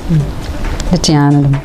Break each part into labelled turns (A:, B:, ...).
A: Nithyananda.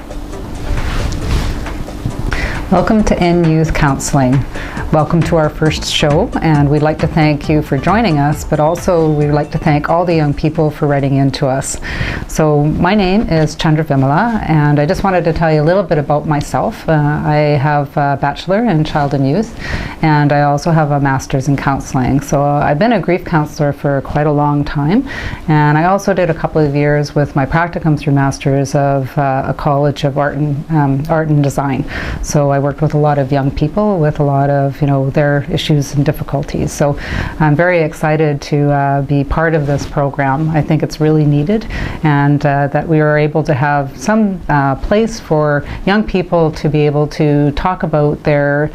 A: Welcome to End Youth Counseling. Welcome to our first show, and we'd like to thank you for joining us, but also we'd like to thank all the young people for writing in to us. So my name is Chandra Vimala, and I just wanted to tell you a little bit about myself. I have a Bachelor in Child and Youth, and I also have a Master's in Counseling. So I've been a grief counselor for quite a long time, and I also did a couple of years with my practicum through Masters of a College of Art and Design. So I worked with a lot of young people with a lot of their issues and difficulties. So I'm very excited to be part of this program. I think it's really needed, and that we are able to have some place for young people to be able to talk about their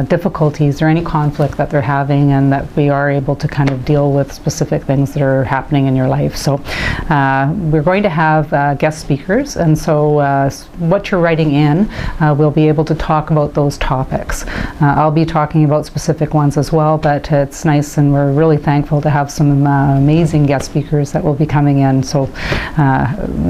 A: difficulties or any conflict that they're having, and that we are able to kind of deal with specific things that are happening in your life. So we're going to have guest speakers, and so what you're writing in, we'll be able to talk about those topics. I'll be talking about specific ones as well, but it's nice, and we're really thankful to have some amazing guest speakers that will be coming in. So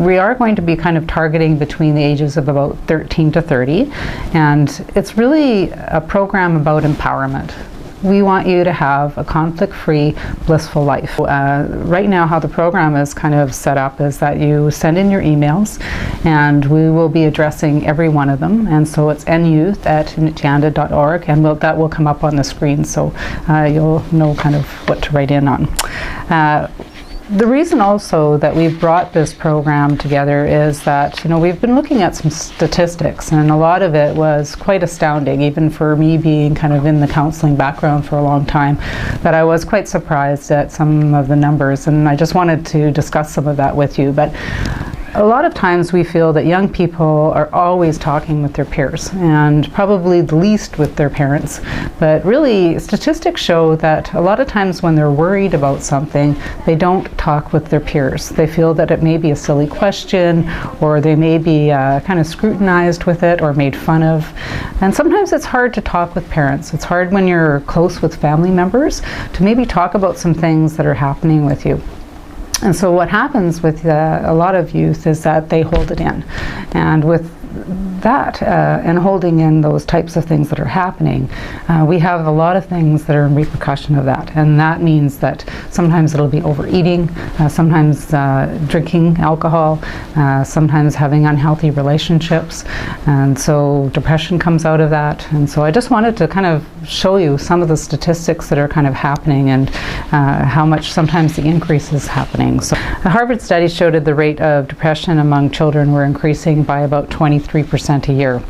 A: we are going to be kind of targeting between the ages of about 13 to 30, and it's really a program about empowerment. We want you to have a conflict-free, blissful life. Right now, how the program is kind of set up is that you send in your emails, and we will be addressing every one of them. And so it's nyouth@nithyananda.org, and that will come up on the screen, so you'll know kind of what to write in on. The reason also that we've brought this program together is that, we've been looking at some statistics, and a lot of it was quite astounding, even for me being kind of in the counseling background for a long time, that I was quite surprised at some of the numbers, and I just wanted to discuss some of that with you. But a lot of times we feel that young people are always talking with their peers, and probably the least with their parents. But really, statistics show that a lot of times when they're worried about something, they don't talk with their peers. They feel that it may be a silly question, or they may be kind of scrutinized with it or made fun of. And sometimes it's hard to talk with parents. It's hard when you're close with family members to maybe talk about some things that are happening with you. And so what happens with a lot of youth is that they hold it in. And with that and holding in those types of things that are happening, we have a lot of things that are in repercussion of that. And that means that sometimes it'll be overeating, sometimes drinking alcohol, sometimes having unhealthy relationships. And so depression comes out of that. And so I just wanted to kind of show you some of the statistics that are kind of happening, and how much sometimes the increase is happening. So a Harvard study showed that the rate of depression among children were increasing by about 23% a year.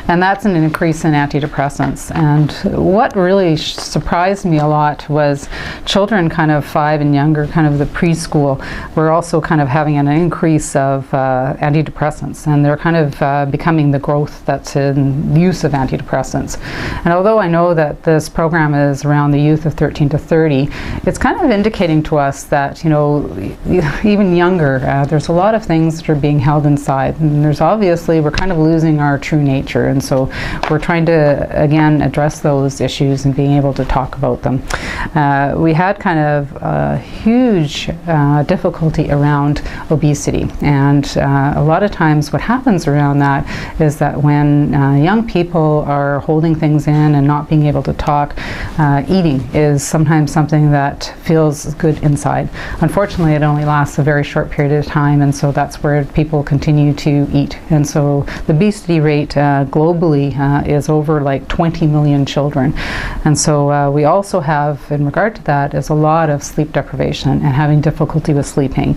A: And that's an increase in antidepressants. And what really surprised me a lot was children kind of 5 and younger, kind of the preschool, were also kind of having an increase of antidepressants. And they're kind of becoming the growth that's in use of antidepressants. And although I know that this program is around the youth of 13 to 30, it's kind of indicating to us that, even younger, there's a lot of things that are being held inside. And there's obviously, we're kind of losing our true nature. And so we're trying to, again, address those issues and being able to talk about them. We had kind of a huge difficulty around obesity. And a lot of times what happens around that is that when young people are holding things in and not being able to talk, eating is sometimes something that feels good inside. Unfortunately, it only lasts a very short period of time, and so that's where people continue to eat. And so the obesity rate globally is over like 20 million children. And so we also have, in regard to that, is a lot of sleep deprivation and having difficulty with sleeping.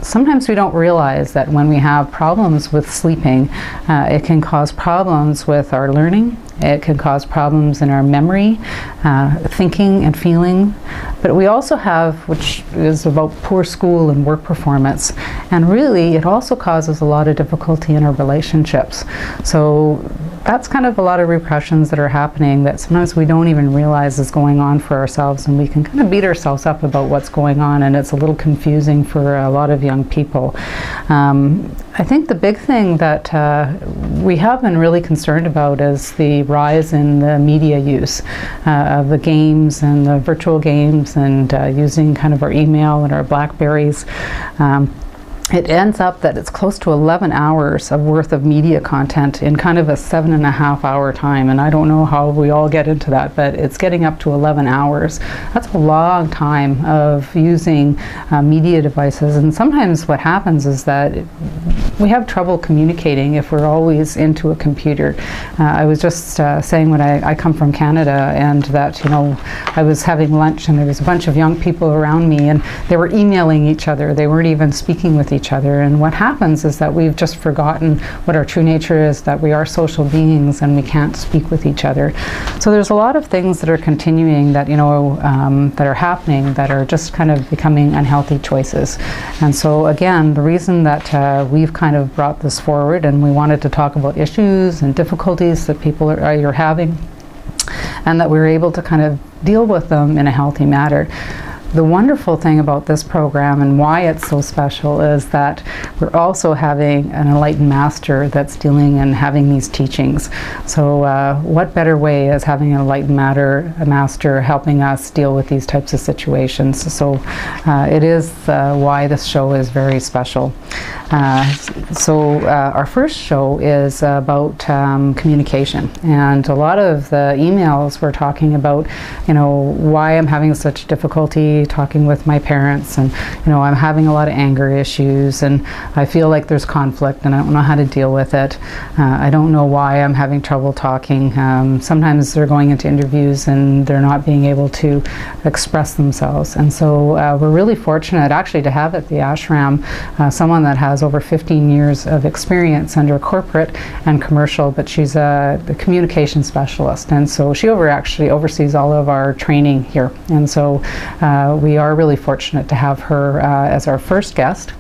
A: Sometimes we don't realize that when we have problems with sleeping, it can cause problems with our learning. It can cause problems in our memory, thinking and feeling. But we also have, which is about poor school and work performance. And really, it also causes a lot of difficulty in our relationships. So that's kind of a lot of repressions that are happening that sometimes we don't even realize is going on for ourselves, and we can kind of beat ourselves up about what's going on, and it's a little confusing for a lot of young people. I think the big thing that we have been really concerned about is the rise in the media use of the games and the virtual games, and using kind of our email and our Blackberries. it ends up that it's close to 11 hours of worth of media content in kind of a 7.5 hour time. And I don't know how we all get into that, but it's getting up to 11 hours. That's a long time of using media devices. And sometimes what happens is that we have trouble communicating if we're always into a computer. I was just saying when I come from Canada, and that, you know, I was having lunch and there was a bunch of young people around me and they were emailing each other. They weren't even speaking with each other. And what happens is that we've just forgotten what our true nature is, that we are social beings and we can't speak with each other. So there's a lot of things that are continuing that, you know, that are happening that are just kind of becoming unhealthy choices. And so again, the reason that we've kind of brought this forward, and we wanted to talk about issues and difficulties that people are having, and that we're able to kind of deal with them in a healthy manner. The wonderful thing about this program and why it's so special is that we're also having an enlightened master that's dealing and having these teachings. So what better way is having an enlightened master helping us deal with these types of situations? So it is why this show is very special. Our first show is about communication, and a lot of the emails were talking about, you know, why I'm having such difficulty talking with my parents, and, you know, I'm having a lot of anger issues, and I feel like there's conflict and I don't know how to deal with it. I don't know why I'm having trouble talking. Sometimes they're going into interviews and they're not being able to express themselves, and so we're really fortunate actually to have at the ashram someone that has over 15 years of experience under corporate and commercial, but she's a communication specialist, and so she actually oversees all of our training here. And so we are really fortunate to have her as our first guest.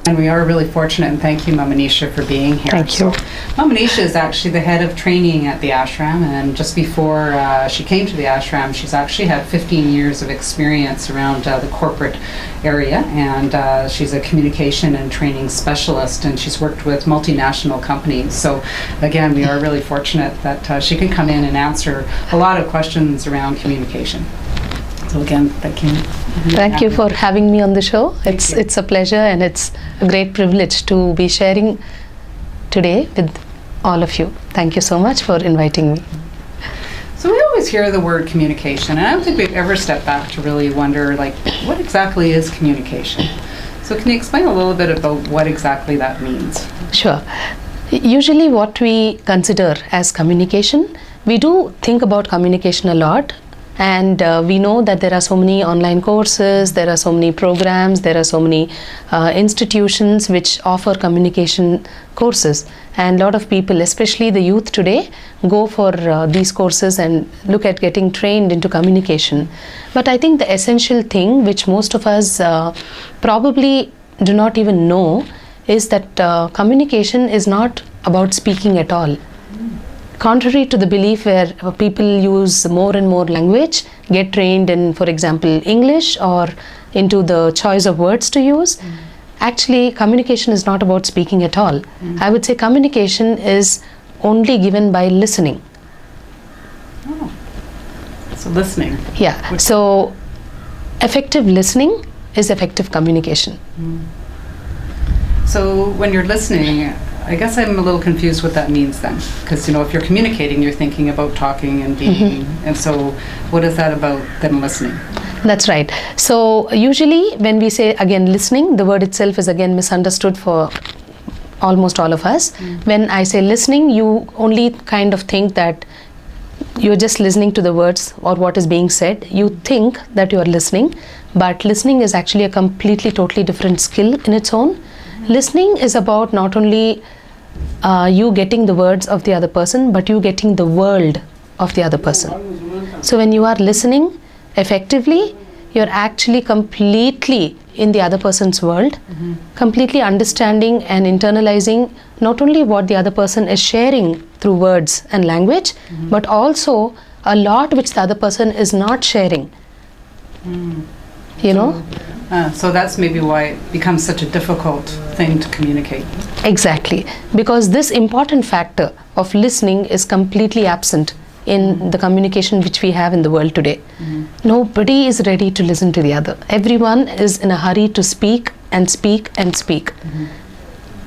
A: And we are really fortunate, and thank you, Mama Nisha, for being here.
B: Thank you.
A: So, Mama Nisha is actually the head of training at the ashram, and just before she came to the ashram, she's actually had 15 years of experience around the corporate area, and she's a communication and training specialist, and she's worked with multinational companies. So again, we are really fortunate that she can come in and answer a lot of questions around communication. So again, thank you.
B: Thank you for having me on the show. It's a pleasure, and it's a great privilege to be sharing today with all of you. Thank you so much for inviting me.
A: So we always hear the word communication, and I don't think we've ever stepped back to really wonder, like, what exactly is communication? So can you explain a little bit about what exactly that means?
B: Sure. Usually what we consider as communication, we do think about communication a lot. And we know that there are so many online courses, there are so many programs, there are so many institutions which offer communication courses. And a lot of people, especially the youth today, go for these courses and look at getting trained into communication. But I think the essential thing which most of us probably do not even know is that communication is not about speaking at all. Contrary to the belief where people use more and more language, get trained in, for example, English or into the choice of words to use, actually communication is not about speaking at all. I would say communication is only given by listening.
A: Oh, so listening.
B: Yeah, so effective listening is effective communication.
A: So when you're listening, I guess I'm a little confused what that means then, because, you know, if you're communicating, you're thinking about talking and being, and so what is that about then listening?
B: That's right. So usually when we say again listening, the word itself is again misunderstood for almost all of us. When I say listening, you only kind of think that you're just listening to the words or what is being said. You think that you are listening, but listening is actually a completely, totally different skill in its own. Listening is about not only you getting the words of the other person, but you getting the world of the other person. So when you are listening effectively, you're actually completely in the other person's world, completely understanding and internalizing not only what the other person is sharing through words and language, but also a lot which the other person is not sharing. You know?
A: So that's maybe why it becomes such a difficult thing to communicate.
B: Exactly. Because this important factor of listening is completely absent in the communication which we have in the world today. Nobody is ready to listen to the other. Everyone is in a hurry to speak and speak and speak.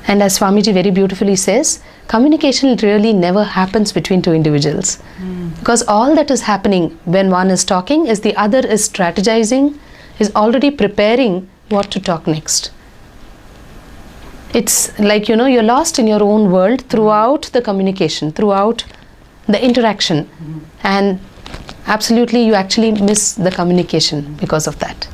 B: And as Swamiji very beautifully says, communication really never happens between two individuals. Because all that is happening when one is talking is the other is strategizing, is already preparing what to talk next. It's like, you're lost in your own world throughout the communication, throughout the interaction. And absolutely, you actually miss the communication because of that.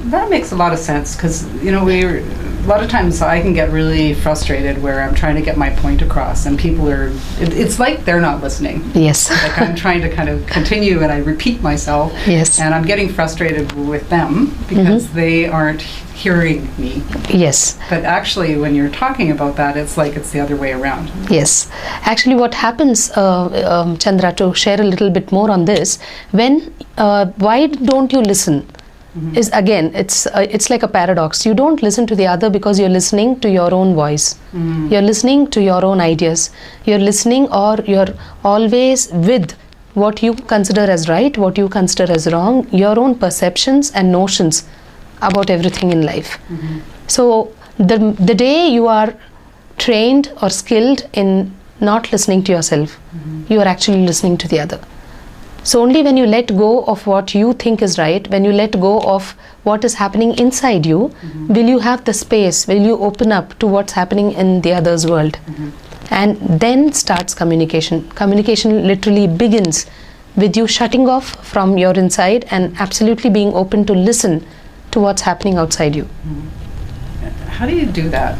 A: That makes a lot of sense, because a lot of times I can get really frustrated where I'm trying to get my point across and people are, it's like they're not listening.
B: Yes.
A: Like I'm trying to kind of continue and I repeat myself.
B: Yes.
A: And I'm getting frustrated with them because they aren't hearing me.
B: Yes.
A: But actually when you're talking about that, it's like it's the other way around.
B: Yes. Actually what happens, Chandra, to share a little bit more on this, why don't you listen? Is again, it's like a paradox. You don't listen to the other because you're listening to your own voice. You're listening to your own ideas. You're listening, or you're always with what you consider as right, what you consider as wrong, your own perceptions and notions about everything in life. So the day you are trained or skilled in not listening to yourself, you are actually listening to the other. So only when you let go of what you think is right, when you let go of what is happening inside you, will you have the space, will you open up to what's happening in the other's world. And then starts communication. Communication literally begins with you shutting off from your inside and absolutely being open to listen to what's happening outside you.
A: How do you do that?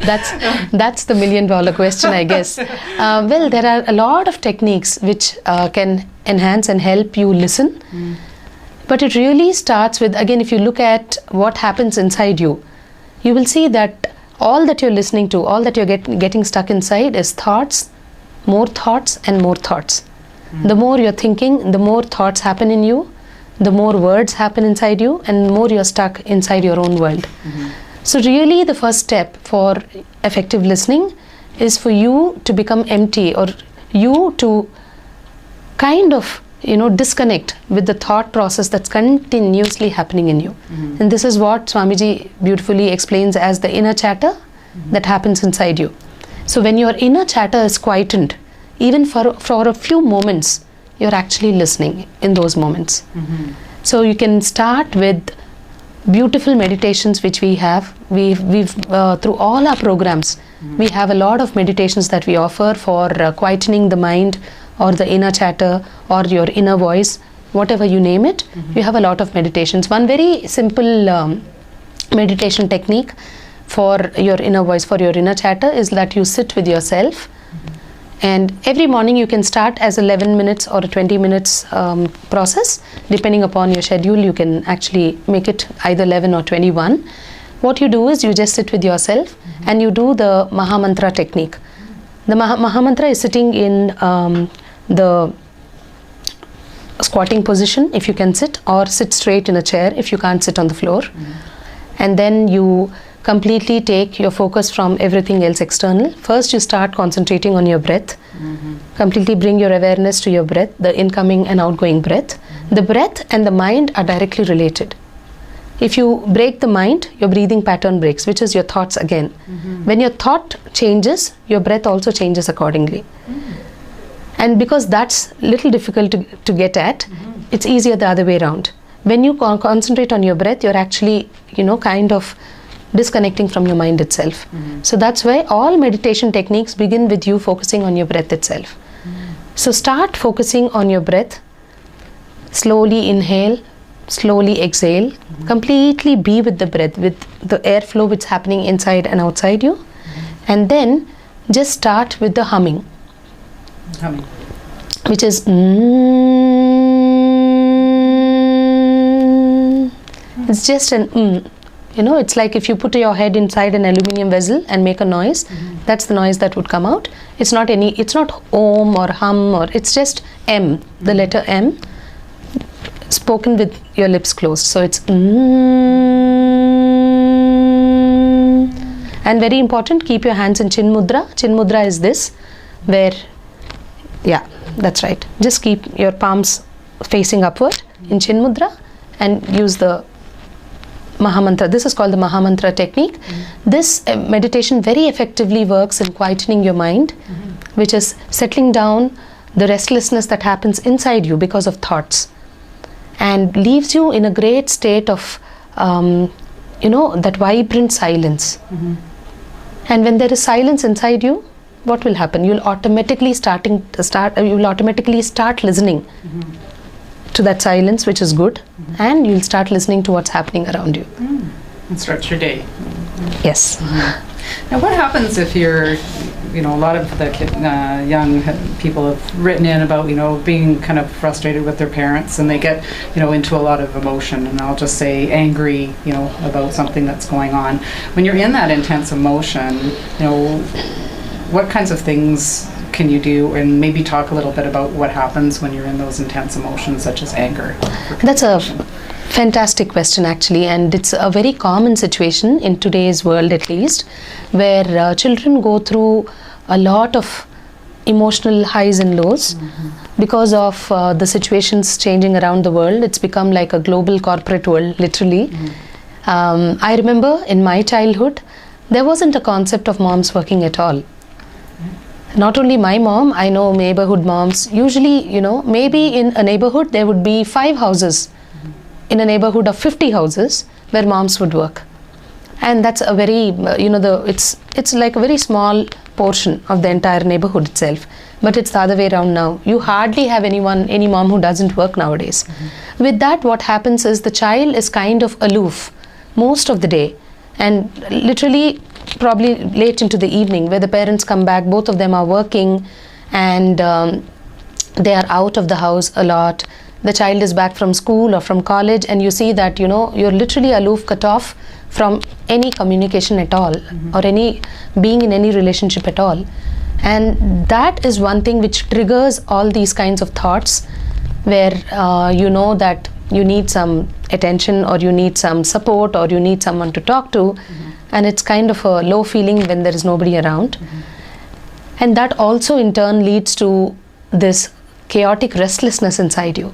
B: That's the $1 million question, I guess. Well, there are a lot of techniques which can enhance and help you listen. But it really starts with, again, if you look at what happens inside you, you will see that all that you're listening to, all that you're getting stuck inside is thoughts, more thoughts and more thoughts. The more you're thinking, the more thoughts happen in you, the more words happen inside you, and the more you're stuck inside your own world. So really the first step for effective listening is for you to become empty, or you to kind of disconnect with the thought process that's continuously happening in you. And this is what Swamiji beautifully explains as the inner chatter that happens inside you. So when your inner chatter is quietened, even for a few moments, you're actually listening in those moments. So you can start with beautiful meditations which we have. We've through all our programs, we have a lot of meditations that we offer for quietening the mind, or the inner chatter, or your inner voice, whatever you name it. You have a lot of meditations. One very simple meditation technique for your inner voice, for your inner chatter, is that you sit with yourself. And every morning you can start as 11 minutes or a 20 minutes process. Depending upon your schedule, you can actually make it either 11 or 21. What you do is you just sit with yourself and you do the Mahamantra technique. The Mahamantra is sitting in the squatting position if you can sit, or sit straight in a chair if you can't sit on the floor. And then you completely take your focus from everything else external. First you start concentrating on your breath. Completely bring your awareness to your breath, the incoming and outgoing breath. The breath and the mind are directly related. If you break the mind, your breathing pattern breaks, which is your thoughts again. When your thought changes, your breath also changes accordingly. And because that's little difficult to get at, it's easier the other way around. When you concentrate on your breath, you're actually, kind of disconnecting from your mind itself. So that's why all meditation techniques begin with you focusing on your breath itself. So start focusing on your breath. Slowly inhale, slowly exhale. Completely be with the breath, with the airflow which is happening inside and outside you. And then just start with the humming. Which is it's just an it's like if you put your head inside an aluminium vessel and make a noise, that's the noise that would come out. It's not om or hum, or it's just M, the letter M, spoken with your lips closed. So it's and very important, keep your hands in Chin Mudra. Chin Mudra is this, where, that's right. Just keep your palms facing upward in Chin Mudra and use the Mahamantra. This is called the Mahamantra technique. This meditation very effectively works in quietening your mind, which is settling down the restlessness that happens inside you because of thoughts, and leaves you in a great state of that vibrant silence. And when there is silence inside you, what will happen? You'll automatically start listening to that silence, which is good, and you'll start listening to what's happening around you.
C: And start your day.
B: Yes.
C: Now, what happens if you're, a lot of the young people have written in about, being kind of frustrated with their parents, and they get, into a lot of emotion, and I'll just say angry, about something that's going on. When you're in that intense emotion, what kinds of things can you do, and maybe talk a little bit about what happens when you're in those intense emotions, such as anger?
B: That's a fantastic question, actually, and it's a very common situation in today's world, at least, where children go through a lot of emotional highs and lows because of the situations changing around the world. It's become like a global corporate world, literally. I remember in my childhood, there wasn't a concept of moms working at all. Not only my mom, I know neighborhood moms. Usually, maybe in a neighborhood there would be 5 houses in a neighborhood of 50 houses where moms would work, and that's a very it's like a very small portion of the entire neighborhood itself. But it's the other way around now. You hardly have any mom who doesn't work nowadays. With that, what happens is the child is kind of aloof most of the day, and literally probably late into the evening, where the parents come back, both of them are working, and they are out of the house a lot. The child is back from school or from college, and you see that you're literally aloof, cut off from any communication at all, or any being in any relationship at all. And that is one thing which triggers all these kinds of thoughts, where that you need some attention, or you need some support, or you need someone to talk to, and it's kind of a low feeling when there is nobody around. And that also in turn leads to this chaotic restlessness inside you,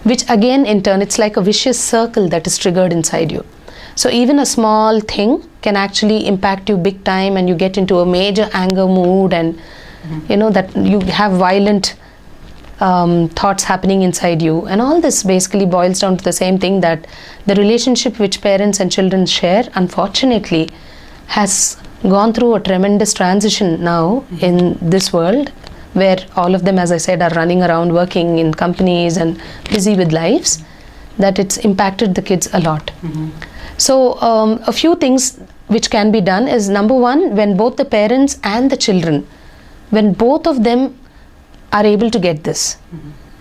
B: which again in turn, it's like a vicious circle that is triggered inside you. So even a small thing can actually impact you big time, and you get into a major anger mood, and that you have violent thoughts happening inside you. And all this basically boils down to the same thing, that the relationship which parents and children share, unfortunately, has gone through a tremendous transition now in this world, where all of them, as I said, are running around working in companies and busy with lives, that it's impacted the kids a lot. So a few things which can be done is, number one, when both the parents and the children, when both of them are able to get this.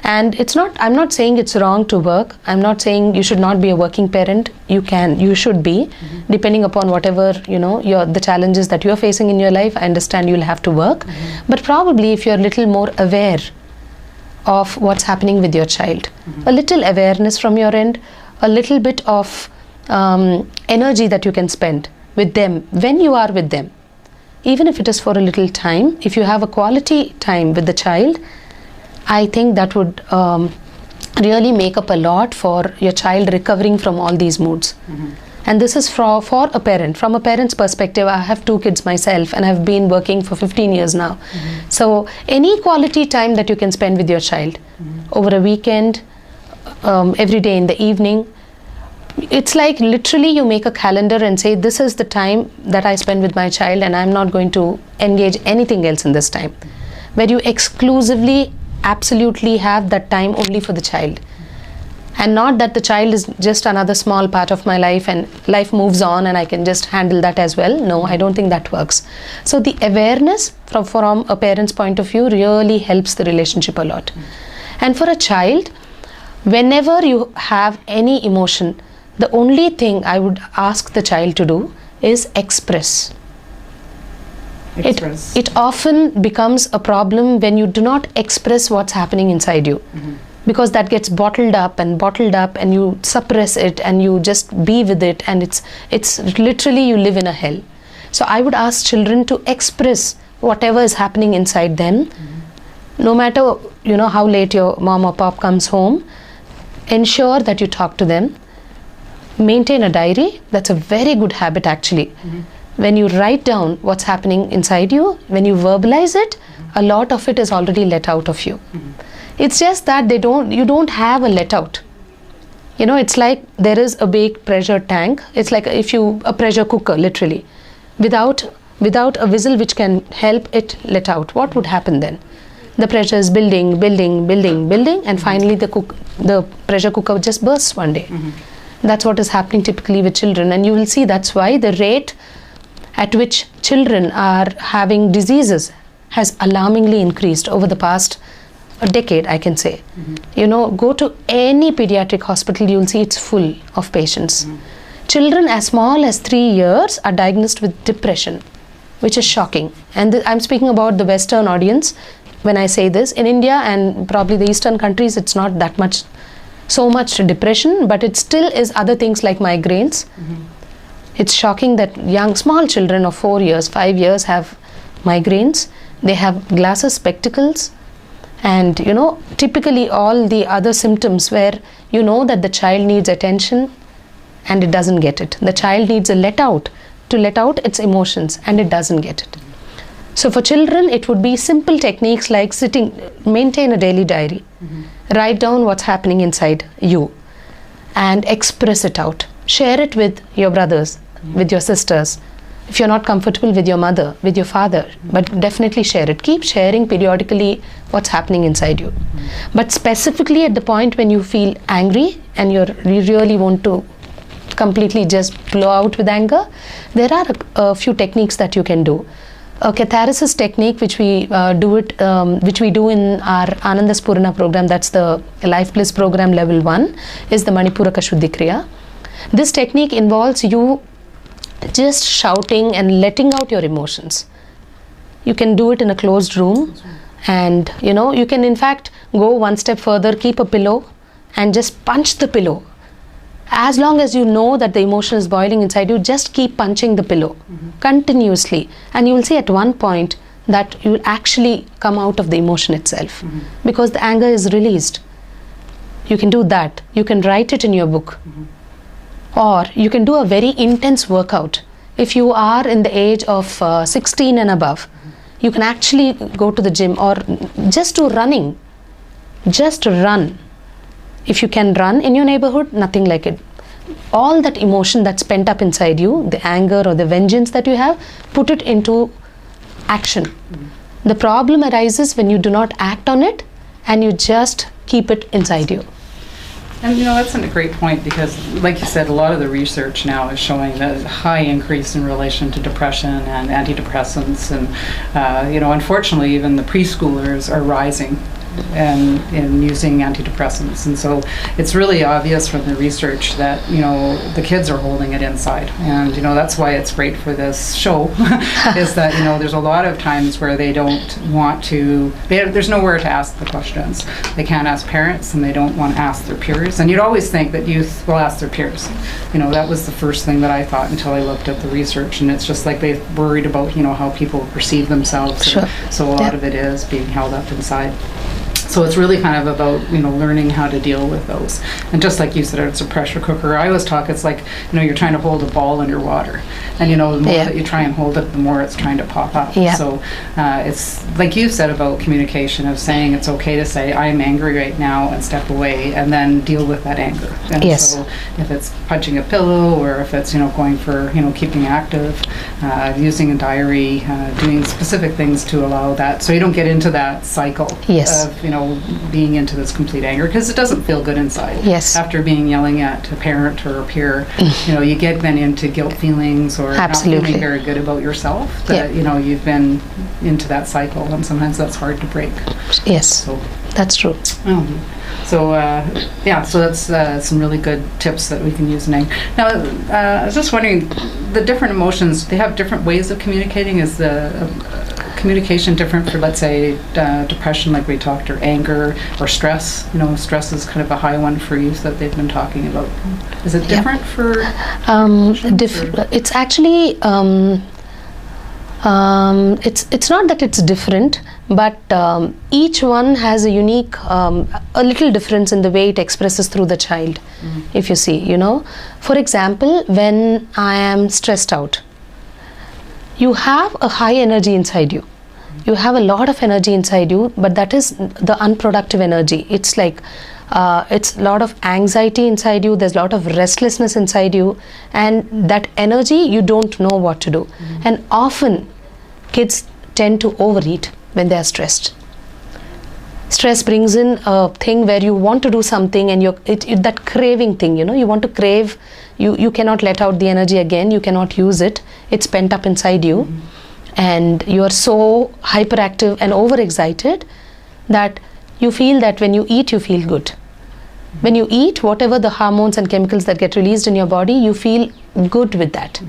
B: And I'm not saying it's wrong to work. I'm not saying you should not be a working parent. You should be, depending upon whatever, the challenges that you're facing in your life. I understand you'll have to work. But probably if you're a little more aware of what's happening with your child, a little awareness from your end, a little bit of energy that you can spend with them when you are with them, even if it is for a little time, if you have a quality time with the child, I think that would really make up a lot for your child recovering from all these moods. And this is for a parent. From a parent's perspective, I have 2 kids myself, and I've been working for 15 years now. So any quality time that you can spend with your child over a weekend, every day in the evening, it's like literally you make a calendar and say, this is the time that I spend with my child, and I'm not going to engage anything else in this time. Where you exclusively, absolutely have that time only for the child. And not that the child is just another small part of my life and life moves on and I can just handle that as well. No, I don't think that works. So the awareness from a parent's point of view really helps the relationship a lot. And for a child, whenever you have any emotion, the only thing I would ask the child to do is express. It often becomes a problem when you do not express what's happening inside you. Because that gets bottled up and you suppress it and you just be with it, and it's literally you live in a hell. So I would ask children to express whatever is happening inside them. No matter how late your mom or pop comes home, ensure that you talk to them. maintain a diary. That's a very good habit actually. When you write down what's happening inside you, when you verbalize it, a lot of it is already let out of you. It's just that you don't have a let out. You know, it's like there is a big pressure tank. It's like a pressure cooker, literally. Without a vessel which can help it let out, what would happen then? The pressure is building, and finally the pressure cooker just bursts one day. That's what is happening typically with children, and you will see that's why the rate at which children are having diseases has alarmingly increased over the past a decade, I can say. You know, go to any pediatric hospital, you'll see it's full of patients. Children as small as 3 years are diagnosed with depression, which is shocking. And I'm speaking about the Western audience when I say this. In India and probably the Eastern countries, it's not that much, so much depression, but it still is other things like migraines. It's shocking that small children of 4 years, 5 years have migraines. They have glasses, spectacles, and you know, typically all the other symptoms where you know that the child needs attention and it doesn't get it. The child needs a let out to let out its emotions and it doesn't get it. So for children, it would be simple techniques like maintain a daily diary, write down what's happening inside you and express it out. Share it with your brothers, with your sisters. If you're not comfortable with your mother, with your father, but definitely share it. Keep sharing periodically what's happening inside you. But specifically at the point when you feel angry and you really want to completely just blow out with anger, there are a few techniques that you can do. A catharsis technique, which we do in our Ananda Spurana program, that's the Life Bliss program level 1, is the Manipuraka Shuddhi Kriya. This technique involves you just shouting and letting out your emotions. You can do it in a closed room, and you know, you can in fact go one step further, keep a pillow and just punch the pillow. As long as you know that the emotion is boiling inside you, just keep punching the pillow continuously, and you will see at one point that you will actually come out of the emotion itself because the anger is released. You can do that. You can write it in your book. Or you can do a very intense workout. If you are in the age of 16 and above, you can actually go to the gym or just do running. Just run. If you can run in your neighborhood, nothing like it. All that emotion that's pent up inside you, the anger or the vengeance that you have, put it into action. The problem arises when you do not act on it and you just keep it inside you.
C: And you know, that's a great point, because like you said, a lot of the research now is showing that high increase in relation to depression and antidepressants, and you know, unfortunately even the preschoolers are rising and in using antidepressants, and so it's really obvious from the research that, you know, the kids are holding it inside. And you know, that's why it's great for this show is that, you know, there's a lot of times where they don't want to, there's nowhere to ask the questions. They can't ask parents and they don't want to ask their peers, and you'd always think that youth will ask their peers. You know, that was the first thing that I thought until I looked at the research, and it's just like they're worried about, you know, how people perceive themselves.
B: Sure.
C: So a lot of it is being held up inside. So it's really kind of about, you know, learning how to deal with those. And just like you said, it's a pressure cooker. I always talk, it's like, you know, you're trying to hold a ball underwater. And, you know, the more that you try and hold it, the more it's trying to pop up. So it's like you said about communication, of saying it's okay to say, I'm angry right now, and step away, and then deal with that anger. And so if it's punching a pillow, or if it's, you know, going for, you know, keeping active, using a diary, doing specific things to allow that, so you don't get into that cycle of, you know, being into this complete anger, because it doesn't feel good inside. After being yelling at a parent or a peer, you know, you get then into guilt feelings or not feeling very good about yourself, that you know, you've been into that cycle, and sometimes that's hard to break. So
B: that's true.
C: So yeah, so that's some really good tips that we can use in anger. Now, I was just wondering, the different emotions, they have different ways of communicating. Is the communication different for, let's say, depression, like we talked, or anger, or stress? You know, stress is kind of a high one for youth that they've been talking about. Is it different for?
B: It's actually It's not that it's different, but each one has a unique, a little difference in the way it expresses through the child. If you see, you know, for example, when I am stressed out, you have a high energy inside you. You have a lot of energy inside you, but that is the unproductive energy. It's like it's a lot of anxiety inside you, there's a lot of restlessness inside you, and that energy you don't know what to do. And often kids tend to overeat when they are stressed. Stress brings in a thing where you want to do something, and that craving thing, you know, you want to crave, you cannot let out the energy again, you cannot use it, it's pent up inside you. And you are so hyperactive and overexcited that you feel that when you eat, you feel good. When you eat, whatever the hormones and chemicals that get released in your body, you feel good with that.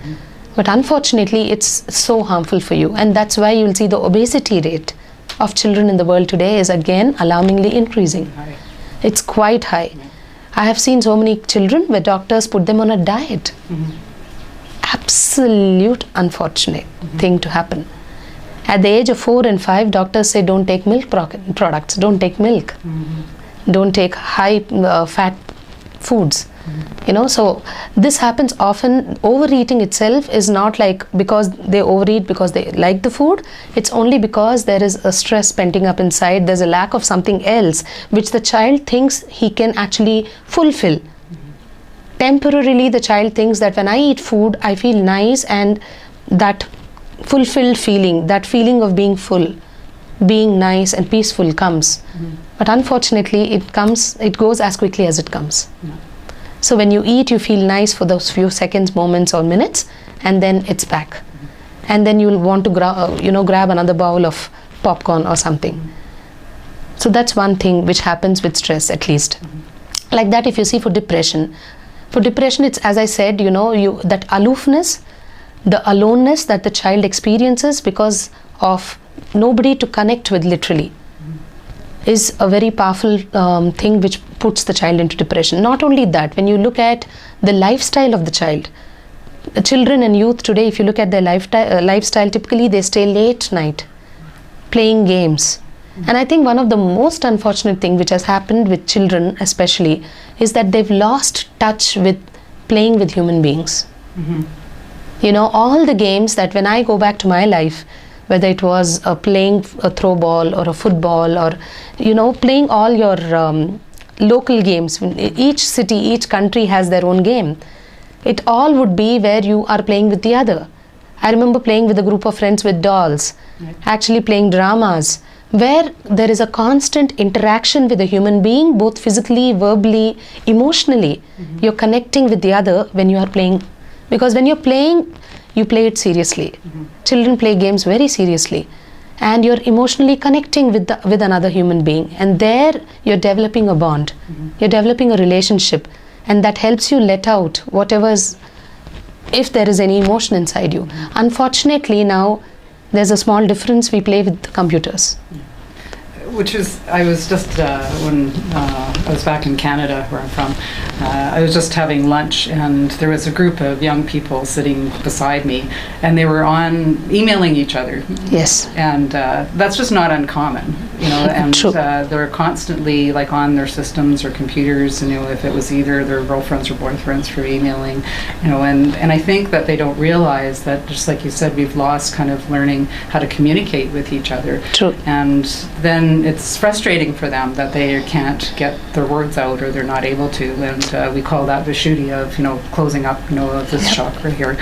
B: But unfortunately, it's so harmful for you. And that's why you'll see the obesity rate of children in the world today is again alarmingly increasing. It's quite high. I have seen so many children where doctors put them on a diet. Absolute unfortunate thing to happen. At the age of 4 and 5, doctors say don't take milk products, don't take milk, don't take high fat foods. You know, so this happens often. Overeating itself is not like because they overeat because they like the food. It's only because there is a stress penting up inside. There's a lack of something else which the child thinks he can actually fulfill. Temporarily, the child thinks that when I eat food, I feel nice, and that fulfilled feeling, that feeling of being full, being nice and peaceful comes. But unfortunately, it goes as quickly as it comes. So when you eat, you feel nice for those few seconds, moments or minutes, and then it's back. And then you'll want to grab another bowl of popcorn or something. So that's one thing which happens with stress, at least. Like that, if you see for depression, it's, as I said, you know, that aloofness, the aloneness that the child experiences because of nobody to connect with, literally, is a very powerful thing which puts the child into depression. Not only that, when you look at the lifestyle of the child, the children and youth today, if you look at their lifestyle, typically they stay late night playing games. And I think one of the most unfortunate thing which has happened with children especially is that they've lost touch with playing with human beings. You know, all the games that when I go back to my life, whether it was playing a throw ball or a football, or, you know, playing all your local games. Each city, each country has their own game. It all would be where you are playing with the other. I remember playing with a group of friends with dolls, actually playing dramas, where there is a constant interaction with a human being, both physically, verbally, emotionally. You're connecting with the other when you are playing. Because when you're playing, you play it seriously. Children play games very seriously. And you're emotionally connecting with another human being. And there, you're developing a bond. You're developing a relationship. And that helps you let out whatever's, if there is any emotion inside you. Unfortunately, now, there's a small difference. We play with the computers.
C: Which is, I was just, when I was back in Canada, where I'm from, I was just having lunch, and there was a group of young people sitting beside me, and they were emailing each other.
B: Yes.
C: And that's just not uncommon, you know, and they're constantly like on their systems or computers, and, you know, if it was either their girlfriends or boyfriends for emailing, you know, and I think that they don't realize that, just like you said, we've lost kind of learning how to communicate with each other.
B: True.
C: And then it's frustrating for them that they can't get their words out, or they're not able to, and we call that Vishuddhi of, you know, closing up, you know, of this chakra here.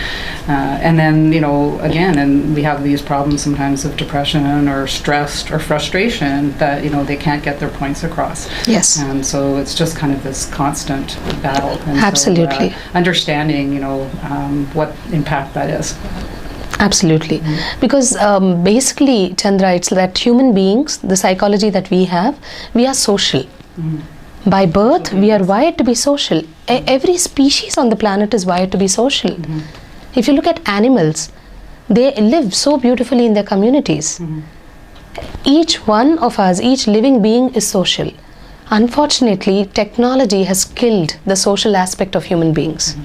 C: And then, you know, again, and we have these problems sometimes of depression or stress or frustration that, you know, they can't get their points across.
B: Yes.
C: And so it's just kind of this constant battle. And
B: absolutely.
C: So, understanding, you know, what impact that is.
B: Absolutely. Because basically, Chandra, it's that human beings, the psychology that we have, we are social. By birth, we are wired to be social. Every species on the planet is wired to be social. If you look at animals, they live so beautifully in their communities. Each one of us, each living being is social. Unfortunately, technology has killed the social aspect of human beings.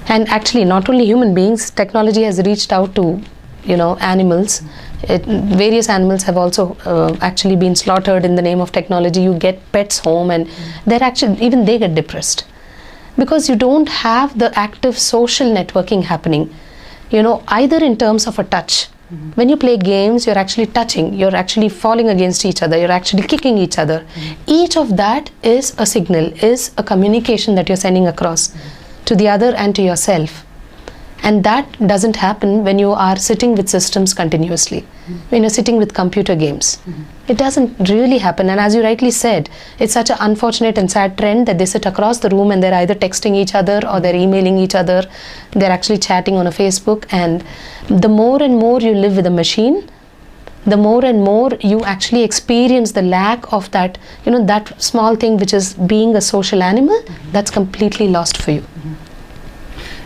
B: And actually, not only human beings, technology has reached out to animals. Various animals have also actually been slaughtered in the name of technology. You get pets home, and even they get depressed because you don't have the active social networking happening, either in terms of a touch. When you play games, you're actually touching, you're actually falling against each other, you're actually kicking each other. Each of that is a signal, is a communication that you're sending across to the other and to yourself. And that doesn't happen when you are sitting with systems continuously, when you're sitting with computer games. It doesn't really happen. And as you rightly said, it's such an unfortunate and sad trend that they sit across the room and they're either texting each other or they're emailing each other. They're actually chatting on a Facebook. And the more and more you live with a machine, the more and more you actually experience the lack of that, that small thing which is being a social animal, that's completely lost for you.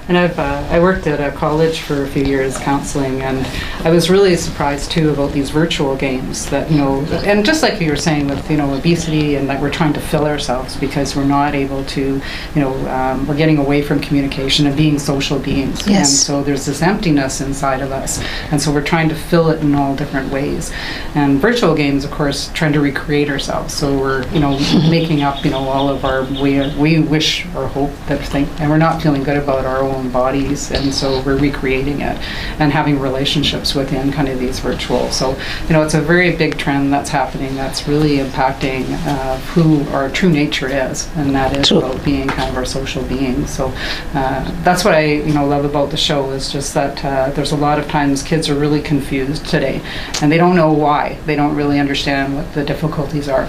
C: And I worked at a college for a few years counseling, and I was really surprised too about these virtual games that, and just like you were saying with, obesity, and that we're trying to fill ourselves because we're not able to, we're getting away from communication and being social beings.
B: Yes.
C: And so there's this emptiness inside of us. And so we're trying to fill it in all different ways. And virtual games, of course, trying to recreate ourselves. So we're, making up, all of our, we wish or hope that thing, and we're not feeling good about our own bodies, and so we're recreating it and having relationships within kind of these virtual. So it's a very big trend that's happening that's really impacting who our true nature is, and that is about being kind of our social beings. So that's what I love about the show, is just that there's a lot of times kids are really confused today, and they don't know why. They don't really understand what the difficulties are.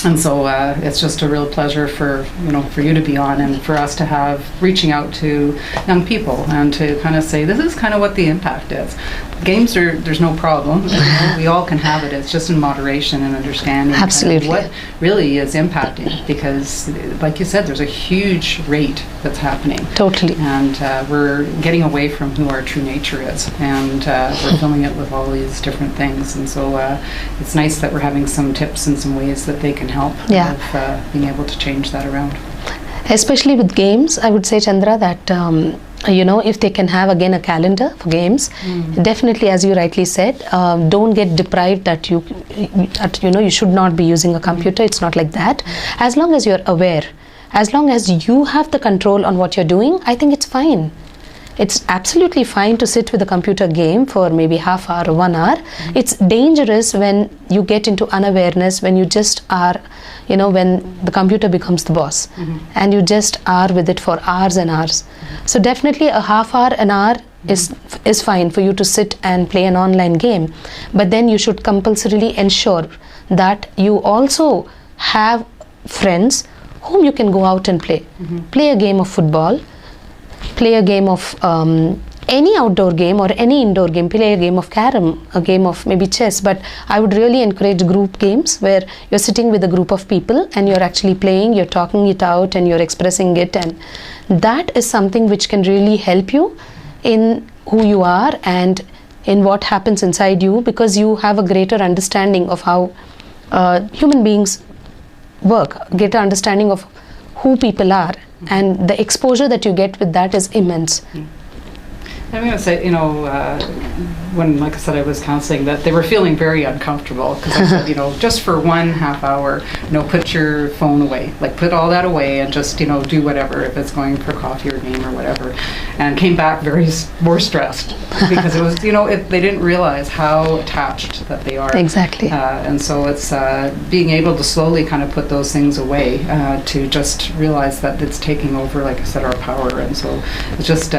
C: And so it's just a real pleasure for you to be on, and for us to have reaching out to young people and to kind of say, this is kind of what the impact is. Games there's no problem. We all can have it. It's just in moderation and understanding
B: Absolutely.
C: Kind of what really is impacting, because like you said, there's a huge rate that's happening.
B: Totally.
C: And we're getting away from who our true nature is, and we're filling it with all these different things. And so it's nice that we're having some tips and some ways that they can help of being able to change that around.
B: Especially with games, I would say, Chandra, that if they can have again a calendar for games, definitely, as you rightly said, don't get deprived that you should not be using a computer. It's not like that. As long as you're aware, as long as you have the control on what you're doing, I think it's fine. It's absolutely fine to sit with a computer game for maybe half hour or 1 hour. It's dangerous when you get into unawareness, when you just are, when the computer becomes the boss, and you just are with it for hours and hours. So definitely a half hour, an hour is fine for you to sit and play an online game. But then you should compulsorily ensure that you also have friends whom you can go out and play. Play a game of football, play a game of any outdoor game or any indoor game, play a game of carom, a game of maybe chess. But I would really encourage group games where you're sitting with a group of people and you're actually playing, you're talking it out and you're expressing it, and that is something which can really help you in who you are and in what happens inside you, because you have a greater understanding of how human beings work, greater understanding of who people are, and the exposure that you get with that is immense.
C: I'm going to say, when, like I said, I was counseling, that they were feeling very uncomfortable, because I said, just for 1 half hour, put your phone away, like put all that away and just, do whatever, if it's going for coffee or game or whatever, and came back more stressed, because it was, they didn't realize how attached that they are.
B: Exactly.
C: And so it's being able to slowly kind of put those things away, to just realize that it's taking over, like I said, our power. And so it's just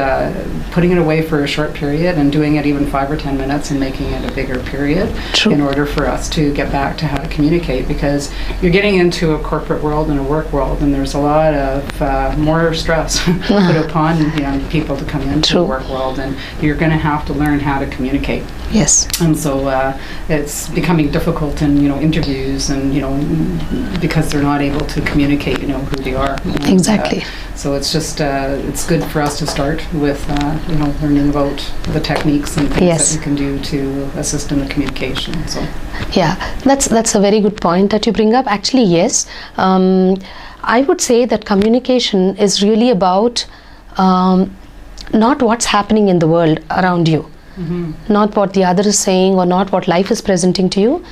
C: putting it away for a short period and doing it even 5 or 10 minutes and making it a bigger period.
B: True.
C: In order for us to get back to how to communicate, because you're getting into a corporate world and a work world, and there's a lot of more stress put upon young people to come into the work world, and you're going to have to learn how to communicate.
B: Yes.
C: And so it's becoming difficult in interviews, and because they're not able to communicate who they are. And,
B: exactly.
C: So it's just it's good for us to start with learning about the techniques and things that you can do to assist in the communication. So
B: yeah, that's a very good point that you bring up. Actually, yes, I would say that communication is really about not what's happening in the world around you, not what the other is saying or not what life is presenting to you.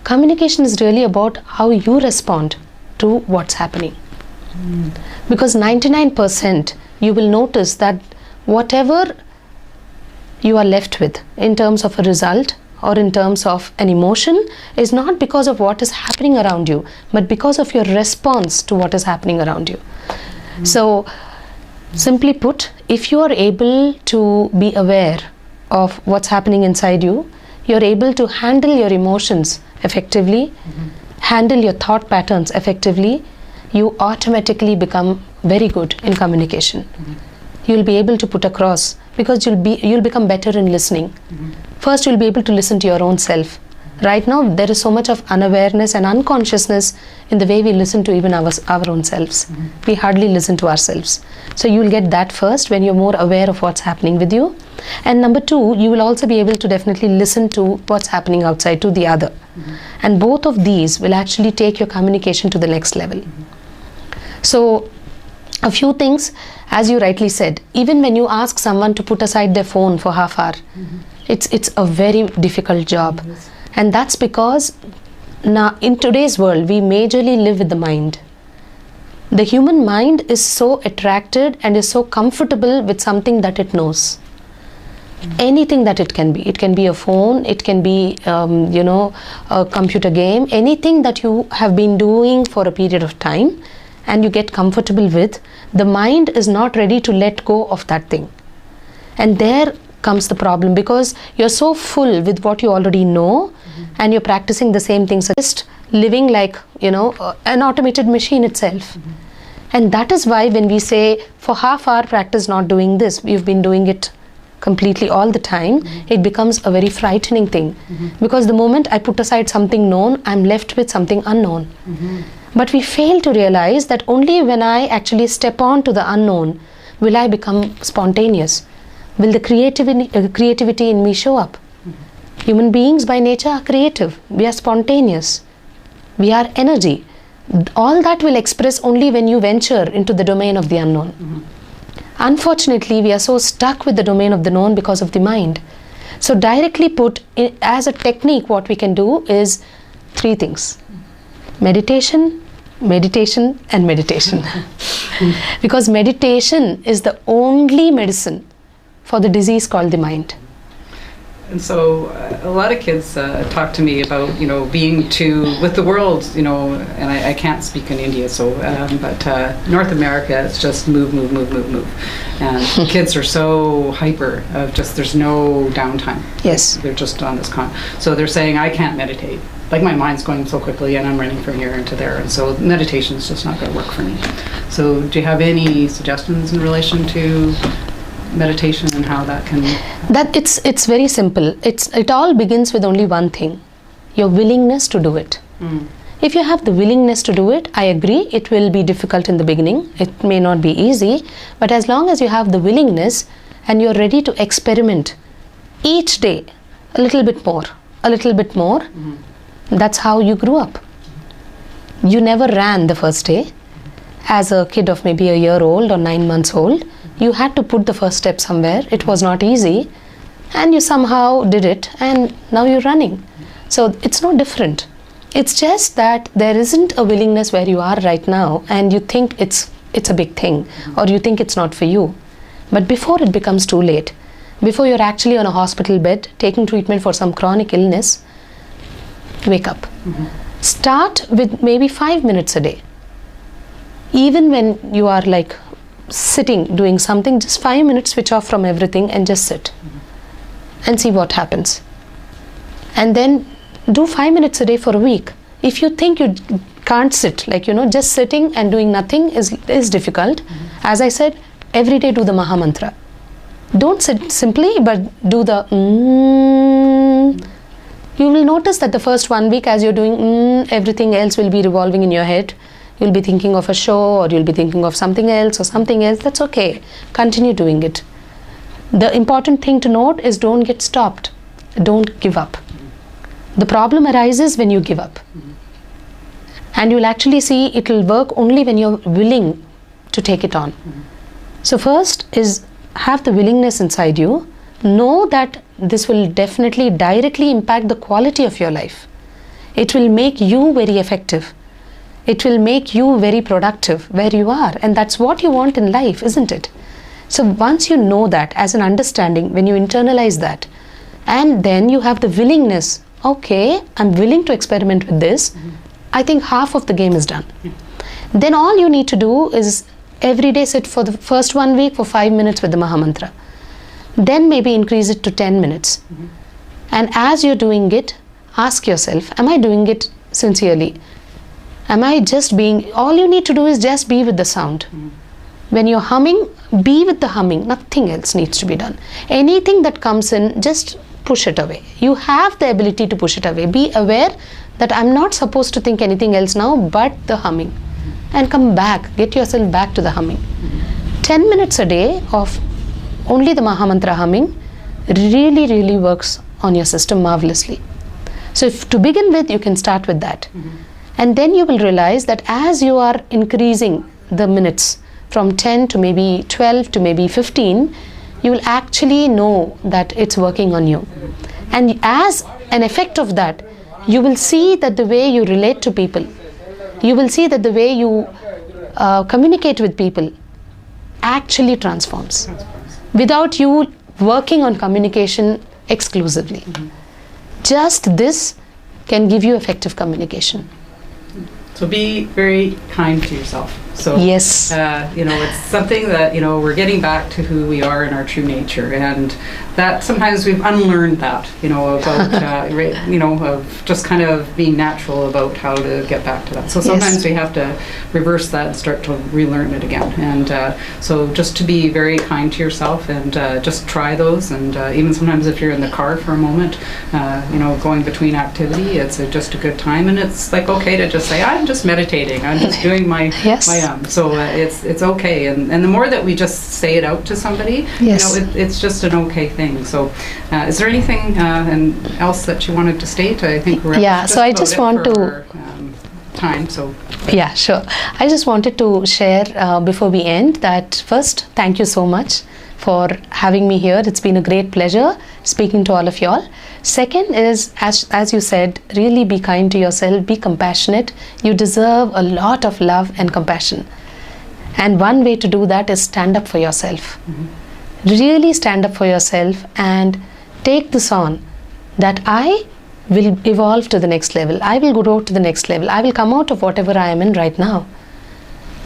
B: Communication is really about how you respond to what's happening. Because 99% you will notice that whatever you are left with in terms of a result or in terms of an emotion is not because of what is happening around you, but because of your response to what is happening around you. So simply put, if you are able to be aware of what's happening inside you, you're able to handle your emotions effectively, handle your thought patterns effectively, you automatically become very good in communication. You'll be able to put across, because you'll become better in listening. First, you'll be able to listen to your own self. Right now, there is so much of unawareness and unconsciousness in the way we listen to even our own selves. We hardly listen to ourselves. So you'll get that first when you're more aware of what's happening with you. And number two, you will also be able to definitely listen to what's happening outside to the other. And both of these will actually take your communication to the next level. So a few things, as you rightly said, even when you ask someone to put aside their phone for half hour, it's a very difficult job. And that's because now in today's world, we majorly live with the mind. The human mind is so attracted and is so comfortable with something that it knows. Anything that it can be. It can be a phone, it can be, a computer game, anything that you have been doing for a period of time and you get comfortable with, the mind is not ready to let go of that thing. And there comes the problem, because you're so full with what you already know and you're practicing the same things, just living like, an automated machine itself. And that is why when we say for half hour practice not doing this, we've been doing it completely all the time, it becomes a very frightening thing. Because the moment I put aside something known, I'm left with something unknown. But we fail to realize that only when I actually step on to the unknown will I become spontaneous. Will the creativity in me show up? Human beings by nature are creative. We are spontaneous. We are energy. All that will express only when you venture into the domain of the unknown. Unfortunately, we are so stuck with the domain of the known because of the mind. So directly put, as a technique, what we can do is three things. Meditation, meditation and meditation. Because meditation is the only medicine for the disease called the mind.
C: And so a lot of kids talk to me about, being with the world, and I can't speak in India, so, but North America, it's just move. And kids are so hyper of there's no downtime.
B: Yes.
C: They're just on this so they're saying, I can't meditate. Like my mind's going so quickly and I'm running from here into there. And so meditation is just not going to work for me. So do you have any suggestions in relation to meditation and how that can...
B: That it's very simple. It all begins with only one thing, your willingness to do it. If you have the willingness to do it, I agree, it will be difficult in the beginning. It may not be easy, but as long as you have the willingness and you're ready to experiment each day, a little bit more, that's how you grew up. You never ran the first day. As a kid of maybe a year old or 9 months old, you had to put the first step somewhere. It was not easy and you somehow did it and now you're running. So it's no different. It's just that there isn't a willingness where you are right now and you think it's a big thing or you think it's not for you. But before it becomes too late, before you're actually on a hospital bed taking treatment for some chronic illness, wake up. Start with maybe 5 minutes a day. Even when you are like sitting doing something, just 5 minutes, switch off from everything and just sit and see what happens. And then do 5 minutes a day for a week. If you think you can't sit, just sitting and doing nothing is difficult. As I said, every day do the Maha Mantra. Don't sit simply, but do the You will notice that the first 1 week as you're doing everything else will be revolving in your head. You'll be thinking of a show or you'll be thinking of something else. That's okay. Continue doing it. The important thing to note is don't get stopped. Don't give up. The problem arises when you give up. And you'll actually see it will work only when you're willing to take it on. So first is have the willingness inside you. Know that this will definitely directly impact the quality of your life. It will make you very effective. It will make you very productive where you are, and that's what you want in life, isn't it? So once you know that as an understanding, when you internalize that, and then you have the willingness, okay, I'm willing to experiment with this, I think half of the game is done. Then all you need to do is every day sit for the first 1 week for 5 minutes with the Mahamantra. Then maybe increase it to 10 minutes. And as you're doing it, ask yourself, am I doing it sincerely? Am I just being, all you need to do is just be with the sound. When you're humming, be with the humming, nothing else needs to be done. Anything that comes in, just push it away. You have the ability to push it away. Be aware that I'm not supposed to think anything else now but the humming. And come back, get yourself back to the humming. 10 minutes a day of only the Mahamantra humming really works on your system marvelously. So if to begin with, you can start with that. And then you will realize that as you are increasing the minutes from 10 to maybe 12 to maybe 15, you will actually know that it's working on you. And as an effect of that, you will see that the way you relate to people, you will see that the way you communicate with people actually transforms without you working on communication exclusively. Just this can give you effective communication.
C: So be very kind to yourself. So
B: yes,
C: it's something that we're getting back to who we are in our true nature, and that sometimes we've unlearned that about of just kind of being natural about how to get back to that. So sometimes we have to reverse that and start to relearn it again. And so just to be very kind to yourself and just try those. And even sometimes if you're in the car for a moment, going between activity, it's just a good time. And it's like okay to just say, I'm just meditating. I'm just doing my So it's okay. And the more that we just say it out to somebody, it's just an okay thing. So is there anything else that you wanted to state? I think we're
B: so I just want to
C: time. So
B: yeah, sure. I just wanted to share before we end that first, thank you so much for having me here. It's been a great pleasure speaking to all of y'all. Second is, as you said, really be kind to yourself, be compassionate. You deserve a lot of love and compassion. And one way to do that is stand up for yourself. Really stand up for yourself and take this on, that I will evolve to the next level. I will grow to the next level. I will come out of whatever I am in right now.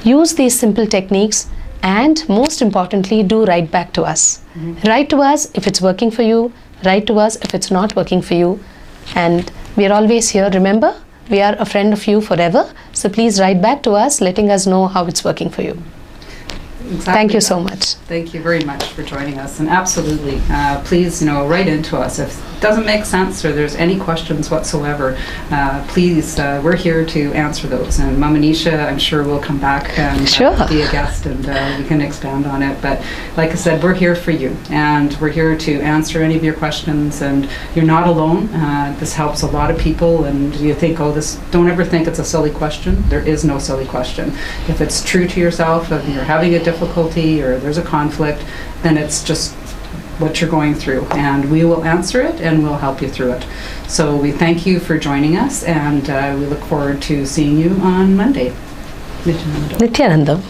B: Use these simple techniques, and most importantly, do write back to us. Write to us if it's working for you. Write to us if it's not working for you. And we are always here. Remember, we are a friend of you forever. So please write back to us, letting us know how it's working for you.
C: Exactly.
B: Thank you so much.
C: Thank you very much for joining us. And absolutely, please, write into us. If it doesn't make sense or there's any questions whatsoever, please, we're here to answer those. And Mama Nisha, I'm sure will come back and be a guest, and we can expand on it. But like I said, we're here for you, and we're here to answer any of your questions. And you're not alone. This helps a lot of people. And you think, don't ever think it's a silly question. There is no silly question. If it's true to yourself, if you're having a difficulty or there's a conflict, then it's just what you're going through, and we will answer it and we'll help you through it. So we thank you for joining us, and we look forward to seeing you on Monday. Nithyananda.